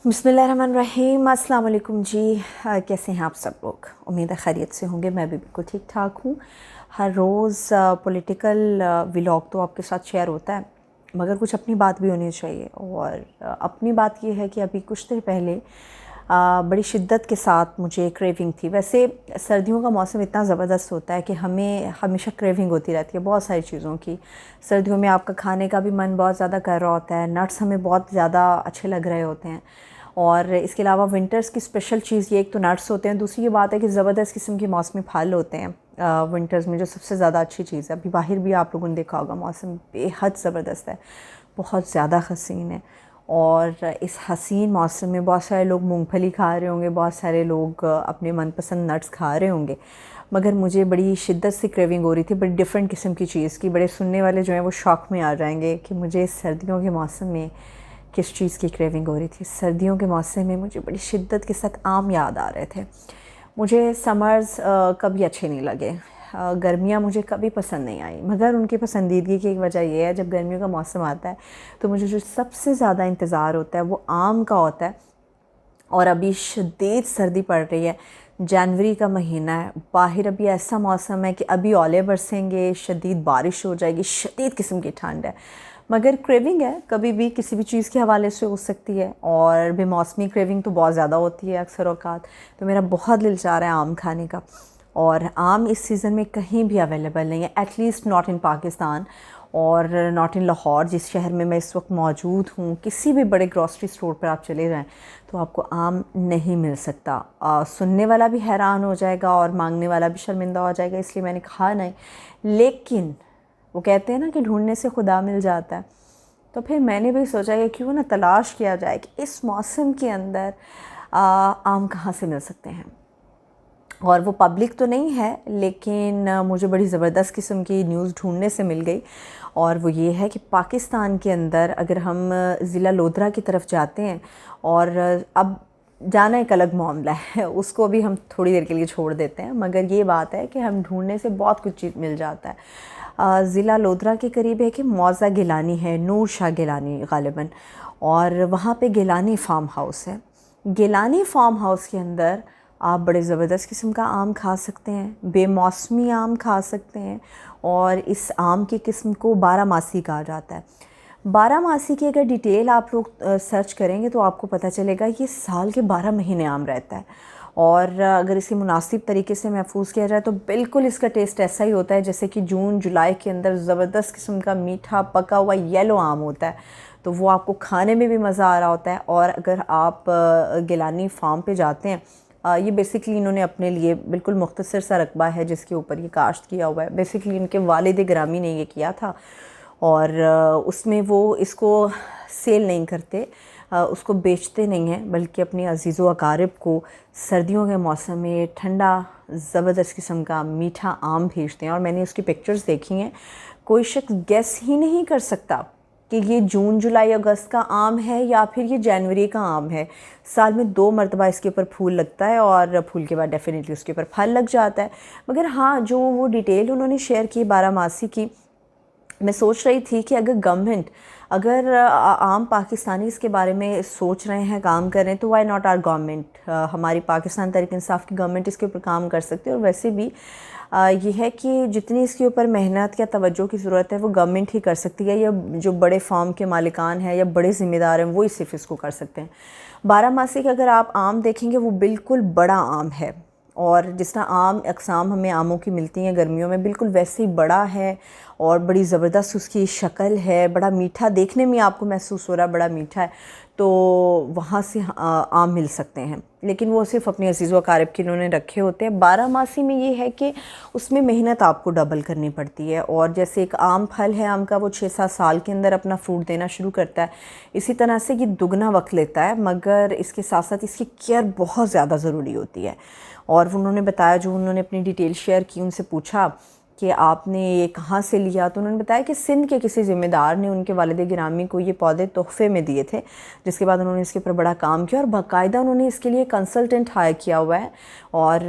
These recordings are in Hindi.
बिस्मिल्लाहिर्रहमानिर्रहीम। अस्सलाम वालेकुम जी। कैसे हैं आप सब लोग? उम्मीद है खैरियत से होंगे। मैं भी बिल्कुल ठीक ठाक हूँ। हर रोज़ पॉलिटिकल व्लॉग तो आपके साथ शेयर होता है, मगर कुछ अपनी बात भी होनी चाहिए। और अपनी बात ये है कि अभी कुछ देर पहले बड़ी शिद्दत के साथ मुझे क्रेविंग थी। वैसे सर्दियों का मौसम इतना ज़बरदस्त होता है कि हमें हमेशा क्रेविंग होती रहती है बहुत सारी चीज़ों की। सर्दियों में आपका खाने का भी मन बहुत ज़्यादा कर रहा होता है, नट्स हमें बहुत ज़्यादा अच्छे लग रहे होते हैं। और इसके अलावा विंटर्स की स्पेशल चीज़ ये एक तो नट्स होते हैं, दूसरी ये बात है कि ज़बरदस्त किस्म के मौसमी फल होते हैं विंटर्स में, जो सबसे ज़्यादा अच्छी चीज़ है। अभी बाहर भी आप लोगों ने देखा होगा, मौसम बेहद ज़बरदस्त है, बहुत ज़्यादा हसीन है। और इस हसीन मौसम में बहुत सारे लोग मूंगफली खा रहे होंगे, बहुत सारे लोग अपने मनपसंद नट्स खा रहे होंगे, मगर मुझे बड़ी शिद्दत से क्रेविंग हो रही थी बड़ी डिफरेंट किस्म की चीज़ की। बड़े सुनने वाले जो हैं वो शौक में आ जाएंगे कि मुझे सर्दियों के मौसम में किस चीज़ की क्रेविंग हो रही थी। सर्दियों के मौसम में मुझे बड़ी शिद्दत के साथ आम याद आ रहे थे। मुझे समर्स कभी अच्छे नहीं लगे, गर्मियाँ मुझे कभी पसंद नहीं आई, मगर उनकी पसंदीदगी की एक वजह यह है, जब गर्मियों का मौसम आता है तो मुझे जो सबसे ज़्यादा इंतज़ार होता है वो आम का होता है। और अभी शदीद सर्दी पड़ रही है, जनवरी का महीना है, बाहर अभी ऐसा मौसम है कि अभी ओले बरसेंगे, शदीद बारिश हो जाएगी, शदीद किस्म की ठंड है। मगर क्रेविंग है, कभी भी किसी भी चीज़ के हवाले से हो सकती है, और बेमौसमी क्रेविंग तो बहुत ज़्यादा होती है अक्सर औकात। तो मेरा बहुत दिल चाह रहा है आम खाने का, और आम इस सीज़न में कहीं भी अवेलेबल नहीं है, एटलीस्ट नॉट इन पाकिस्तान और नॉट इन लाहौर, जिस शहर में मैं इस वक्त मौजूद हूँ। किसी भी बड़े ग्रॉसरी स्टोर पर आप चले जाएं तो आपको आम नहीं मिल सकता। सुनने वाला भी हैरान हो जाएगा और मांगने वाला भी शर्मिंदा हो जाएगा, इसलिए मैंने कहा नहीं। लेकिन वो कहते हैं ना कि ढूंढने से खुदा मिल जाता है, तो फिर मैंने भी सोचा कि क्यों ना तलाश किया जाए कि इस मौसम के अंदर आम कहाँ से मिल सकते हैं। और वो पब्लिक तो नहीं है, लेकिन मुझे बड़ी ज़बरदस्त किस्म की न्यूज़ ढूंढने से मिल गई, और वो ये है कि पाकिस्तान के अंदर अगर हम ज़िला लोधरा की तरफ जाते हैं, और अब जाना एक अलग मामला है, उसको भी हम थोड़ी देर के लिए छोड़ देते हैं, मगर ये बात है कि हम ढूंढने से बहुत कुछ चीज़ मिल जाता है। ज़िला लोधरा के करीब है कि मौज़ा गिलानी है, नूर शाह गिलानी गालिबन, और वहाँ पे गिलानी फार्म हाउस है। गिलानी फार्म हाउस के अंदर आप बड़े ज़बरदस्त किस्म का आम खा सकते हैं, बेमौसमी आम खा सकते हैं, और इस आम की किस्म को बारहमासी कहा जाता है। बारहमासी की अगर डिटेल आप लोग सर्च करेंगे तो आपको पता चलेगा कि साल के 12 महीने आम रहता है, और अगर इसे मुनासिब तरीके से महफूज किया जाए तो बिल्कुल इसका टेस्ट ऐसा ही होता है जैसे कि जून जुलाई के अंदर ज़बरदस्त किस्म का मीठा पका हुआ येलो आम होता है, तो वो आपको खाने में भी मज़ा आ रहा होता है। और अगर आप गिलानी फार्म पे जाते हैं, ये बेसिकली इन्होंने अपने लिए बिल्कुल मुख्तसर सा रकबा है जिसके ऊपर ये काश्त किया हुआ है। बेसिकली इनके वालिद ग्रामी ने ये किया था, और उसमें वो इसको सेल नहीं करते, उसको बेचते नहीं हैं, बल्कि अपने अजीज़ व अकारिब को सर्दियों के मौसम में ठंडा ज़बरदस्त किस्म का मीठा आम भेजते हैं। और मैंने उसकी पिक्चर्स देखी हैं, कोई शख्स गैस ही नहीं कर सकता कि ये जून जुलाई अगस्त का आम है या फिर ये जनवरी का आम है। साल में 2 मरतबा इसके ऊपर फूल लगता है, और फूल के बाद डेफिनेटली उसके ऊपर फल लग जाता है। मगर हाँ, जो वो डिटेल उन्होंने शेयर की बारहमासी की, मैं सोच रही थी कि अगर गवर्नमेंट, अगर आम पाकिस्तानी इसके बारे में सोच रहे हैं, काम कर रहे हैं, तो वाई नॉट आर गवर्नमेंट, हमारी पाकिस्तान तहरीक इंसाफ की गवर्नमेंट इसके ऊपर काम कर सकती है। और वैसे भी ये है कि जितनी इसके ऊपर मेहनत या तवज्जो की ज़रूरत है वो गवर्नमेंट ही कर सकती है, या जो बड़े फार्म के मालिकान हैं या बड़े ज़िम्मेदार हैं वो ही सिर्फ इसको कर सकते हैं। बारहमासी का अगर आप आम देखेंगे वो बिल्कुल बड़ा आम है, और जिस तरह आम अक़साम हमें आमों की मिलती हैं गर्मियों में, बिल्कुल वैसे ही बड़ा है, और बड़ी ज़बरदस्त उसकी शक्ल है, बड़ा मीठा देखने में आपको महसूस हो रहा है, बड़ा मीठा है। तो वहाँ से आम मिल सकते हैं, लेकिन वो सिर्फ अपने अज़ीज़ व अकारिब के इन्होंने रखे होते हैं। बारहमासी में ये है कि उसमें मेहनत आपको डबल करनी पड़ती है, और जैसे एक आम फल है आम का, वो 6-7 साल के अंदर अपना फ्रूट देना शुरू करता है, इसी तरह से ये दुगना वक्त लेता है, मगर इसके साथ साथ इसकी केयर बहुत ज़्यादा ज़रूरी होती है। और उन्होंने बताया, जो उन्होंने अपनी डिटेल शेयर की, उनसे पूछा कि आपने ये कहाँ से लिया, तो उन्होंने बताया कि सिंध के किसी ज़िम्मेदार ने उनके वालिद गिरामी को ये पौधे तोहफे में दिए थे, जिसके बाद उन्होंने इसके ऊपर बड़ा काम किया, और बाकायदा उन्होंने इसके लिए कंसल्टेंट हायर किया हुआ है, और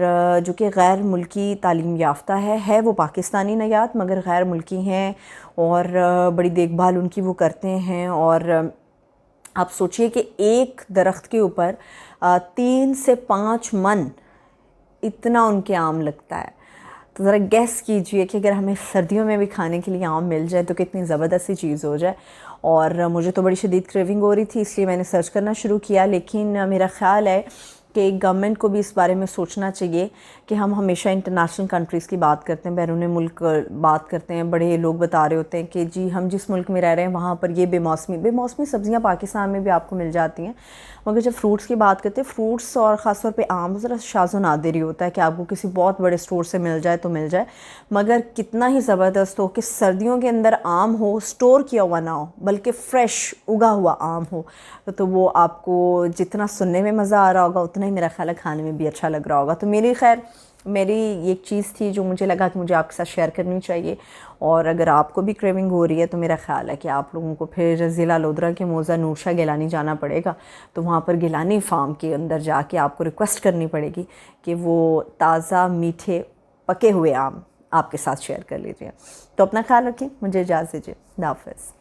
जो कि गैर मुल्की तालीम याफ्ता है वो पाकिस्तानी नयात, मगर गैर मुल्की हैं, और बड़ी देखभाल उनकी वो करते हैं। और आप सोचिए कि एक दरख्त के ऊपर 3 से 5 मन इतना उनके आम लगता है। तो ज़रा गैस कीजिए कि अगर हमें सर्दियों में भी खाने के लिए आम मिल जाए तो कितनी ज़बरदस्त सी चीज़ हो जाए। और मुझे तो बड़ी शदीद क्रेविंग हो रही थी, इसलिए मैंने सर्च करना शुरू किया। लेकिन मेरा ख़्याल है कि गवर्नमेंट को भी इस बारे में सोचना चाहिए कि हम हमेशा इंटरनेशनल कंट्रीज़ की बात करते हैं, बैरून मुल्क बात करते हैं, बड़े लोग बता रहे होते हैं कि जी हम जिस मुल्क में रह रहे हैं वहाँ पर ये बेमौसमी सब्ज़ियाँ पाकिस्तान में भी आपको मिल जाती हैं। मगर जब फ्रूट्स की बात करते हैं, फ्रूट्स और ख़ास तौर पे आम ज़रा शाज़ो नादिर ही होता है कि आपको किसी बहुत बड़े स्टोर से मिल जाए तो मिल जाए। मगर कितना ही ज़बरदस्त हो कि सर्दियों के अंदर आम हो, स्टोर किया हुआ ना हो, बल्कि फ़्रेश उगा हुआ आम हो, तो वो आपको जितना सुनने में मज़ा आ रहा होगा उतना ही मेरा ख़्याल है खाने में भी अच्छा लग रहा होगा। तो मेरी एक चीज़ थी जो मुझे लगा कि मुझे आपके साथ शेयर करनी चाहिए। और अगर आपको भी क्रेविंग हो रही है तो मेरा ख़्याल है कि आप लोगों को फिर ज़िला लोधरा के मौज़ा नूरशाह गिलानी जाना पड़ेगा। तो वहाँ पर गिलानी फार्म के अंदर जाके आपको रिक्वेस्ट करनी पड़ेगी कि वो ताज़ा मीठे पके हुए आम आपके साथ शेयर कर लीजिए। तो अपना ख्याल रखें, मुझे इजाज़त दीजिए। खुदा हाफ़िज़।